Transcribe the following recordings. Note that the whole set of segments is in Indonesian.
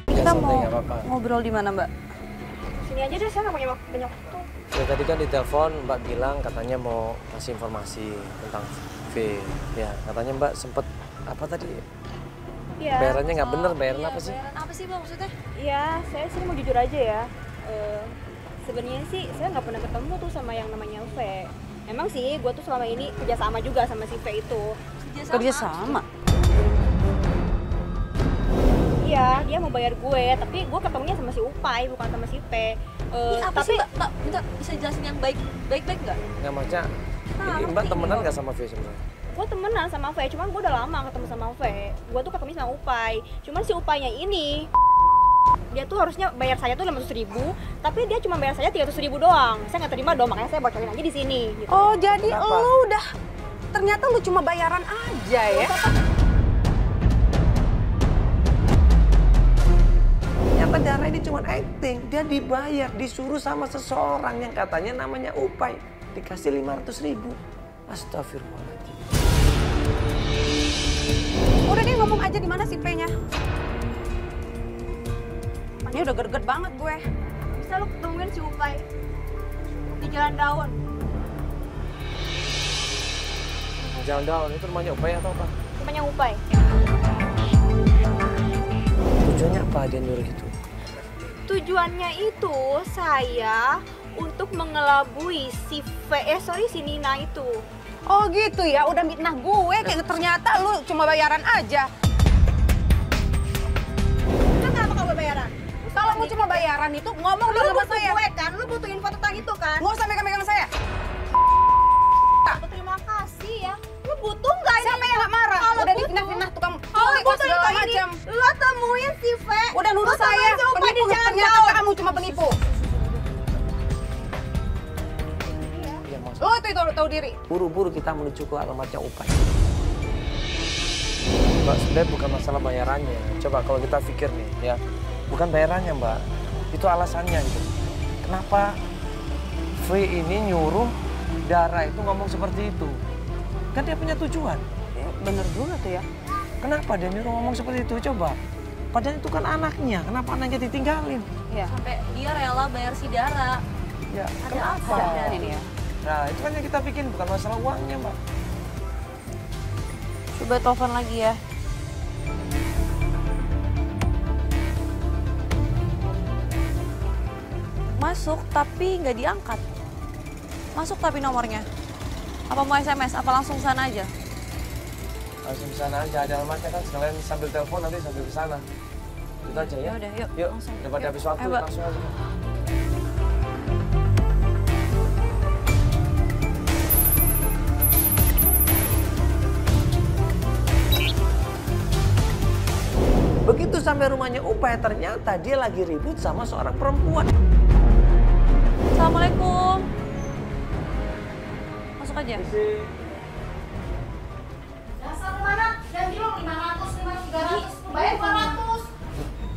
Kita mau ngobrol di mana, Mbak? Sini aja deh, saya nggak punya banyak waktu. Ya tadi kan di telepon Mbak bilang katanya mau kasih informasi tentang V. Ya katanya Mbak sempet apa tadi? Iya. Bayarannya nggak bener, bayaran Iya, apa sih? Bayaran apa sih, Bang, maksudnya? Iya, saya mau jujur aja ya. Sebenarnya sih saya nggak pernah ketemu tuh sama yang namanya V. Emang sih, gue tuh selama ini kerjasama juga sama si V itu. Kerjasama? Iya, dia mau bayar gue, tapi gue ketemunya sama si Upai, bukan sama si V. Ini apa sih, Mbak? Mbak, bentar, bisa jelasin yang baik-baik nggak? Nggak maksudnya, ini Mbak temenan nggak sama V sebenarnya? Gue temenan sama V, cuman gue udah lama ketemu sama V. Gue tuh ketemu sama Upai, cuman si Upainya ini dia tuh harusnya bayar saya tuh 500.000, tapi dia cuma bayar saya 300.000 doang. Saya nggak terima dong, makanya saya bocorin aja di sini. Gitu. Oh, jadi Kenapa? lu udah ternyata lu cuma bayaran aja ya? Ternyata Dara ini cuma acting, dia dibayar, disuruh sama seseorang yang katanya namanya Upai. Dikasih 500.000. Astagfirullahaladzim. Udah deh, ngomong aja di mana si P-nya. Ini udah gerget banget gue. Bisa lu ketemuin si Upai di Jalan Daun. Jalan Daun itu rumahnya Upai atau apa? Rumahnya Upai. Tujuannya apa dia nyuruh itu? Tujuannya itu saya untuk mengelabui si si Nina itu. Oh gitu ya, udah mitnah gue, kayak ternyata lu cuma bayaran aja. Kenapa kamu bayaran? Kalau mau cuma bayaran itu ngomong dong sama saya. Gue kan, lu butuh info tentang itu kan? Nggak usah megang-megang saya. Terima kasih ya. Lu butuh nggak ini? Siapa yang nggak marah? Udah dipindah-pindah tukang culik segala macam. Lu temuin si V. Udah nuduh saya penipu, ternyata kamu cuma penipu. Ya, maksud Lo itu tahu diri. buru-buru kita menuju ke alamatnya Upai. Mbak, sebenarnya bukan masalah bayarannya. Coba kalau kita pikir nih ya, bukan bayarannya Mbak, itu alasannya gitu. Kenapa V ini nyuruh Dara itu ngomong seperti itu? Kan dia punya tujuan. Ya, bener juga tuh ya. Kenapa dia nyuruh ngomong seperti itu? Coba. Padahal itu kan anaknya, kenapa anaknya ditinggalin? Iya. Sampai dia rela bayar si Dara. Ya, Ada kenapa? apa? Dan ini ya. Nah, itu kan yang kita bikin, bukan masalah uangnya Mbak. Coba telepon lagi ya. Masuk tapi nggak diangkat. Masuk tapi nomornya. Apa mau SMS? Apa langsung sana aja? Langsung ke sana aja, ada alamatnya kan, sekalian sambil telepon nanti sambil ke sana. Itu aja ya. Yaudah, yuk, Yuk, langsung. daripada Yuk. habis waktu, Ayo, Mbak. langsung aja. Begitu sampai rumahnya Upai, ternyata dia lagi ribut sama seorang perempuan. Assalamualaikum. Masuk aja. Dasar mana? Yang bilang 500, 300, bayar 400.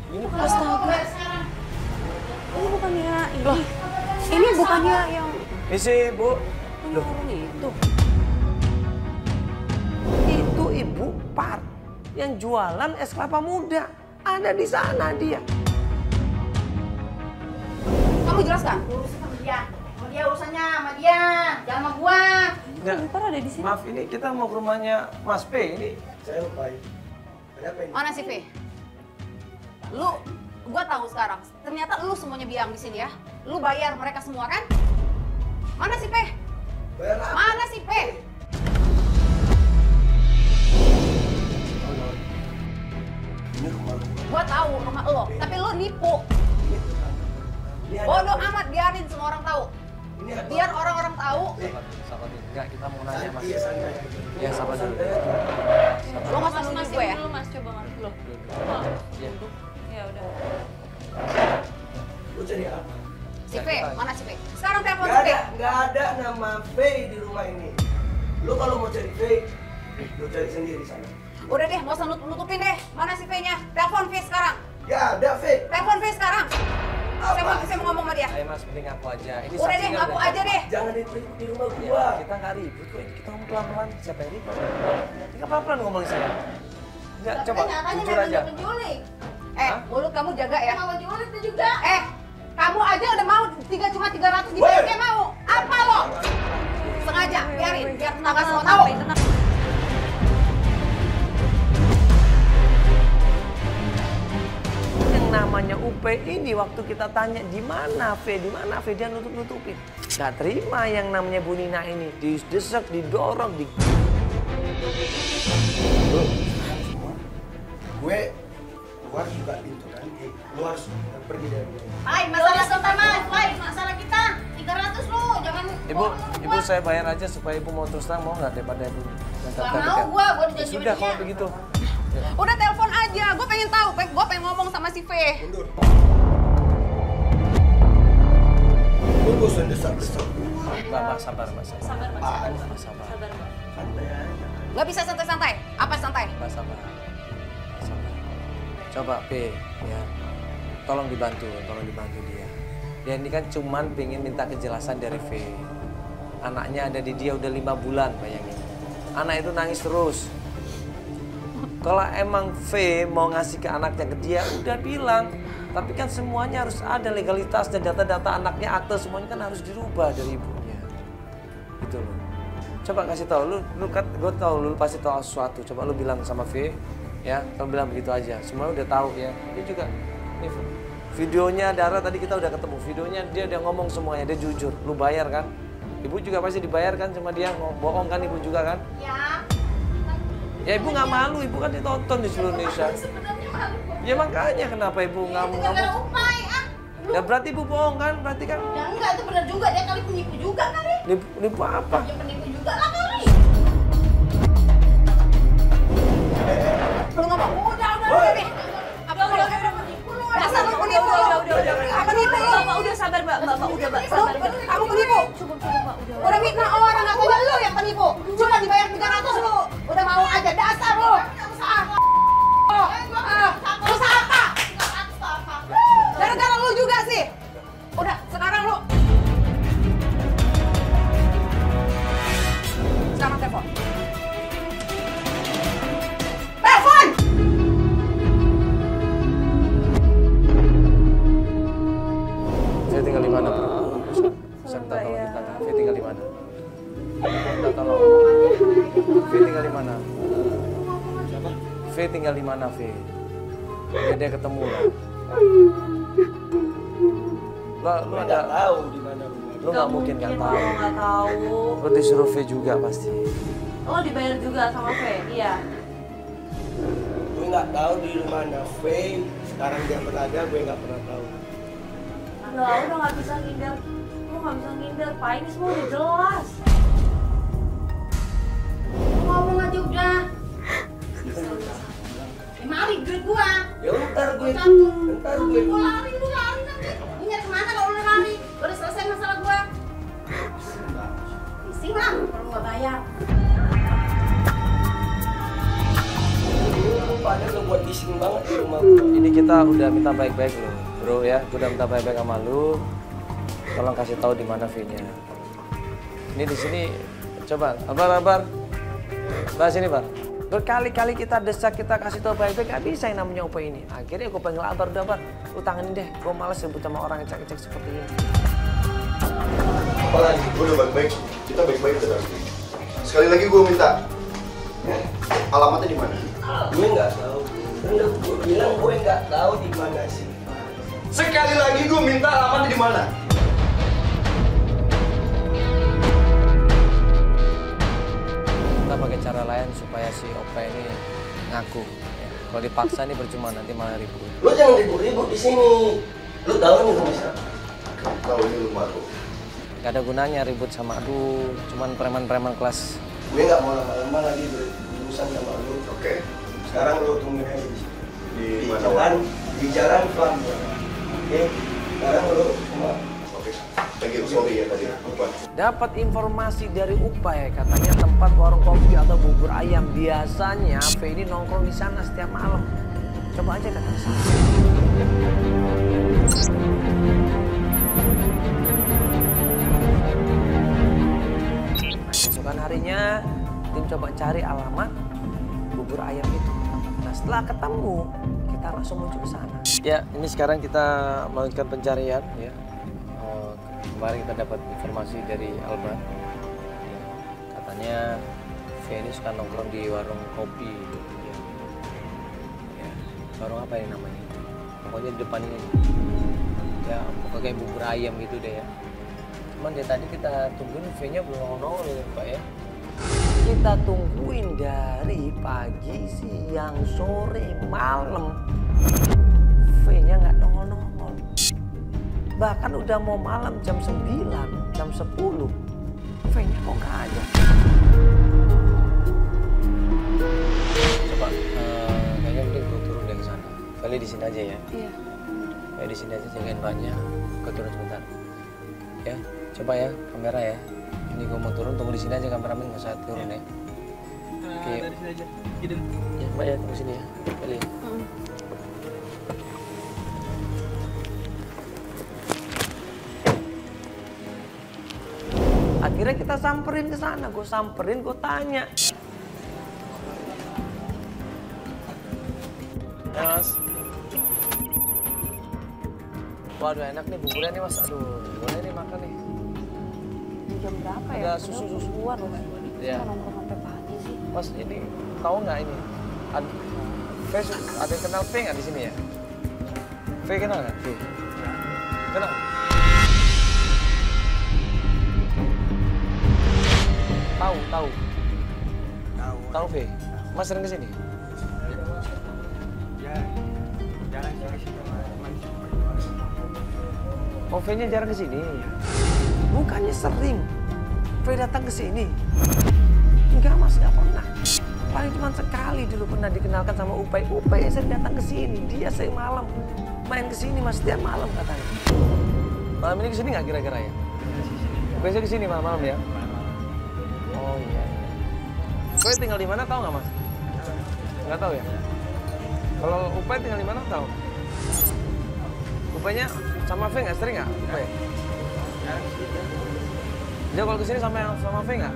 Ini Astaga. Bayar sekarang. Ini bukannya ini. Ini bukannya yang isi Bu. punya orang itu. Itu Ibu Par yang jualan es kelapa muda. Ada di sana dia. Kamu jelaskan. Urusin sama dia. Sama dia urusannya, sama dia. Jangan sama gua. Enggak. Ipar ada di sini. Maaf, ini kita mau ke rumahnya Mas P. Ini saya Upai. Ada apa ini? Mana si V? Lu, gua tahu sekarang. Ternyata lu semuanya biang di sini ya. Lu bayar mereka semua kan? Mana si P? Bayar apa? Mana si P? Ini rumah. Gua tahu rumah lo, tapi lu nipu. Ini ada Bodoh apa? amat, biarin semua orang tahu. Ini ada Biar orang-orang tahu. Sabar dulu. Enggak, kita mau nanya Mas. Iya, santai. Ya, sabar dulu. Lo nggak usah Mas, nuduh masih gue ya. dulu Mas, coba ngerti lo. Ya. Ya udah. Lu cari apa? Si V, mana si V? Sekarang telepon si Gak V. ada, gak ada nama V di rumah ini. Lu kalau mau cari V, lu cari sendiri sana. Udah deh, nggak usah nutupin deh. Mana si V-nya? Telepon V sekarang. Gak ada V. Telepon V sekarang. Apa? Saya mau ngomong sama dia. Ayo Mas, mending ngaku aja. Ini Udah deh, saksinya ngaku aja deh. Jangan ribut di rumah Ya, gua. kita nggak ribut kok. Kita ngomong pelan-pelan. Siapa yang ribut? Ini kan pelan-pelan ngomongin saya. Enggak, Tapi coba kenyataannya jujur memang aja. dia penculik. Mulut kamu jaga ya. Sama penculik itu juga. Kamu aja udah mau cuma 300 dibayar kayak mau. Apa lo? Sengaja, biarin, biar tetangga semua tahu. Yang namanya UP ini waktu kita tanya di mana V, dia nutup-nutupin. Gak terima yang namanya Bu Nina ini, didesak, didorong, Gue keluar juga pintu kan. Lu harus pergi dari sini. Hai, masalah kita mas. Hai, masalah kita 300 lu, jangan. Ibu saya bayar aja supaya ibu mau terus terang, mau nggak daripada ibu? Gak mau gua dijanji Sudah sama kalau dia. begitu. Udah telepon aja, gue pengen tahu, gue pengen ngomong sama si V. Mundur. Lu bosan desak-desak. Mbak, sabar, Mbak. Sabar, Mbak. Apaan? Sabar. Sabar, Mbak. Santai aja. Gak bisa santai-santai. Apa santai? Mbak, sabar. Coba P, ya. Tolong dibantu dia. Dia ini kan cuman pengen minta kejelasan dari V. Anaknya ada di dia udah 5 bulan, bayangin. Anak itu nangis terus. Kalau emang V mau ngasih ke anaknya ke dia, udah bilang. Tapi kan semuanya harus ada legalitas dan data-data anaknya, akte semuanya kan harus dirubah dari ibunya. Gitu loh. Coba kasih tahu, lu kan gue tahu lu pasti tahu sesuatu. Coba lu bilang sama V, ya, kamu bilang begitu aja. Semua udah tahu ya. Dia juga nih videonya Dara tadi kita udah ketemu. Videonya dia udah ngomong semuanya, dia jujur. Lu bayar kan? Ibu juga pasti dibayar kan sama dia, bohong kan ibu juga kan? Ya. Ya ibu nggak malu, ibu kan ditonton di seluruh Indonesia. Sebenarnya malu. Ya makanya kenapa ibu nggak mau Gara-gara ngomong? upay Ya berarti ibu bohong kan? Berarti kan Ya enggak, itu benar juga. Dia kali penipu juga kali. nipu apa? Dia penipu juga lah kali. Lu ngomong, udah, Bebe. Apa udah penipu lu? Dasar lu penipu. Apa penipu lu? Mbak, udah sabar, Mbak. Mbak, udah, Mbak. Sabar, Mbak. Kamu penipu. Cukup, Mbak. Udah. Udah fitnah orang, katanya lu yang penipu. Cuma dibayar 300 lu. Udah mau aja, dasar lu. Usaha apa? Gara-gara lu juga sih. Udah, sekarang lu. Sekarang telepon. Telepon! Saya tinggal di mana, Bro? Saya minta tolong kita. Saya tinggal di mana? Minta tolong. V tinggal di mana? Siapa? V tinggal di mana, V? Ya dia ketemu lah. Lu Nggak ada, tahu di mana rumah. lu nggak mungkin nggak tahu. Nggak tahu. Lu disuruh V juga pasti. Oh, dibayar juga sama V? Iya. Gue nggak tahu di mana Faye. Sekarang dia berada, gue nggak pernah tahu. Udah nggak bisa ngindar. Lu nggak bisa ngindar, Pak. Ini semua udah jelas. Ngomong aja udah. Mari duit gua. Ya ntar gue. Gua lari, lu lari nanti. Lu nyari kemana kalau lu lari? Udah selesai masalah gua. Bising lah kalau gua bayar. Lu pada lu buat bising banget di rumah gue. Ini kita udah minta baik-baik loh, Bro ya. Gue udah minta baik-baik sama lu. Tolong kasih tahu di mana V-nya. Ini di sini coba, Abar. Bah sini, Bar. Berkali-kali kita desak, kita kasih tahu baik-baik, gak bisa yang namanya UP ini. Akhirnya gue panggil Abar, udah Bar, lu tanganin deh. Gue males ribut sama orang ecek-ecek seperti ini. Apalagi, gue udah baik-baik, kita baik-baik udah tadi. Sekali lagi gue minta, alamatnya di mana? Gue nggak tahu. Udah gue bilang gue nggak tahu di mana sih. Sekali lagi gue minta alamatnya di mana? Kita pakai cara lain supaya si Opa ini ngaku. Ya. Kalau dipaksa ini percuma, nanti malah ribut. Lu jangan ribut-ribut di sini. Lu tahu nih rumah siapa? Tahu ini rumah lu. Gak ada gunanya ribut sama aduh, cuman preman-preman kelas. Gue nggak mau lama-lama lagi berurusan sama lu. Oke. Sekarang lu tungguin aja di sini. Di mana? Di jalan pelan-pelan. Oke. Sekarang lu semua. Oke. Thank you, sorry ya tadi. Lupa. Dapat informasi dari Upay, katanya tempat warung kopi atau bubur ayam. Biasanya V ini nongkrong di sana setiap malam. Coba aja kata saya. Nah, keesokan harinya tim coba cari alamat bubur ayam itu. Nah setelah ketemu, kita langsung menuju ke sana. Ya, ini sekarang kita melakukan pencarian ya. Kemarin kita dapat informasi dari Alba. Katanya V ini suka nongkrong di warung kopi gitu ya. Ya, warung apa ini namanya? Pokoknya di depan ini. Ya, pokoknya kayak bubur ayam gitu deh ya. Cuman dia tadi kita tungguin V-nya belum nongol ya Pak ya. Kita tungguin dari pagi, siang, sore, malam. V-nya nggak nongol-nongol. Bahkan udah mau malam jam 9, jam 10. V-nya kok nggak ada. Coba, kayaknya mending gue turun dari sana. Kali di sini aja ya. Iya. Ya di sini aja jagain banyak. Gue turun sebentar. Ya, coba ya kamera ya. Ini gue mau turun, tunggu di sini aja kameramen, nggak usah turun ya. Oke. Dari sini aja. Gini. Ya, Mbak ya, tunggu sini ya. Kali. Akhirnya kita samperin ke sana, gue samperin, gue tanya. Ya, Mas. Waduh, enak nih buburnya nih, Mas. Aduh, boleh nih makan nih. Jam berapa ya? Ada susu-susuan loh. Iya. Kita nongkrong sampai pagi sih. Mas, ini tahu nggak ini? Ada yang kenal V nggak di sini ya? V kenal nggak? V. Kenal? Tahu. Tahu V. Mas sering ke sini? Jarang sih. Oh, V-nya jarang ke sini. Bukannya sering. V datang ke sini. Enggak, Mas, nggak pernah. Paling cuma sekali dulu pernah dikenalkan sama Upay. Upay sering datang ke sini. Dia sering malam main ke sini, Mas, setiap malam katanya. Malam ini ke sini nggak kira-kira ya? Biasanya ke sini malam-malam ya? Oh iya. Upay tinggal di mana tahu nggak, Mas? Nggak tahu ya? Kalau Upay tinggal di mana tahu? Upaynya sama V nggak sering nggak? Upay? Dia kalau kesini sama V nggak?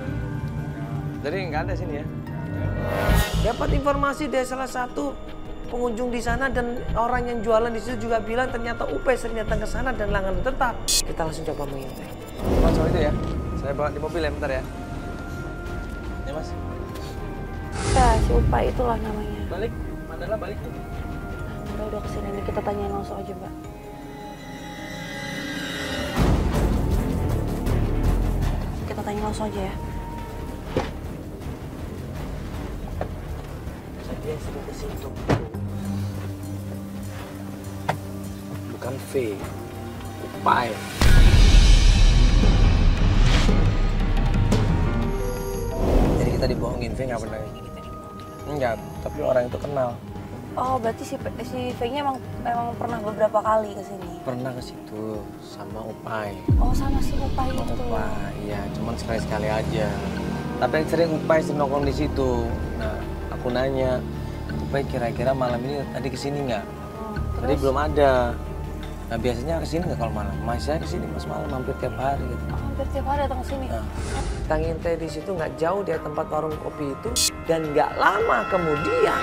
Jadi nggak ada sini ya? Dapat informasi dari salah satu pengunjung di sana dan orang yang jualan di situ juga bilang ternyata Upay sering datang ke sana dan langganan tetap. Kita langsung coba mengintai. Mas, soal itu ya, saya bawa di mobil ya, bentar ya. Ya Mas. Ya, si Upay itulah namanya. Balik, Mandala balik. Udah kesini nih, kita tanyain langsung aja, Mbak. Kita tanya langsung aja ya. Dia sering ke situ. Bukan V, Upay. Jadi kita dibohongin, V nggak pernah. Enggak, tapi orang itu kenal. Oh, berarti si V-nya emang pernah beberapa kali ke sini. Pernah ke situ sama Upay. Oh, sama si Upay Sama itu. Upay, iya, cuman sekali-sekali aja. Tapi yang sering Upay sering nongkrong di situ. Nah, aku nanya, Upay kira-kira malam ini tadi kesini nggak? Tadi belum ada. Nah, biasanya kesini nggak kalau malam? Mas, saya kesini Mas malam, hampir tiap hari gitu. Oh, hampir tiap hari datang ke sini. Nah, kita ngintai di situ nggak jauh dari tempat warung kopi itu dan nggak lama kemudian